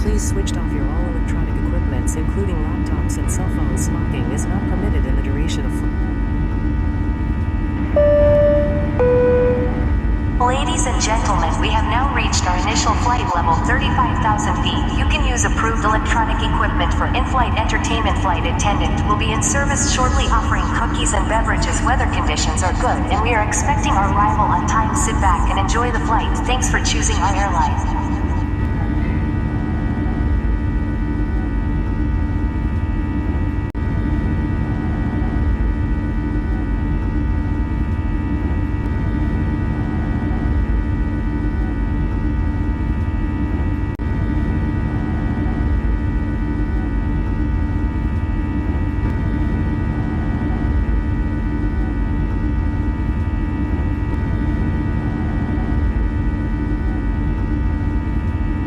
Please switch off your all electronic equipments, including laptops and cell phones. Smoking is not permitted in the duration of flight. Ladies and gentlemen, we have now reached our initial flight level 35,000 feet. You can use approved electronic equipment for in-flight entertainment. Flight attendant will be in service shortly, offering cookies and beverages. Weather conditions are good and we are expecting our arrival on time. Sit back and enjoy the flight. Thanks for choosing our airline.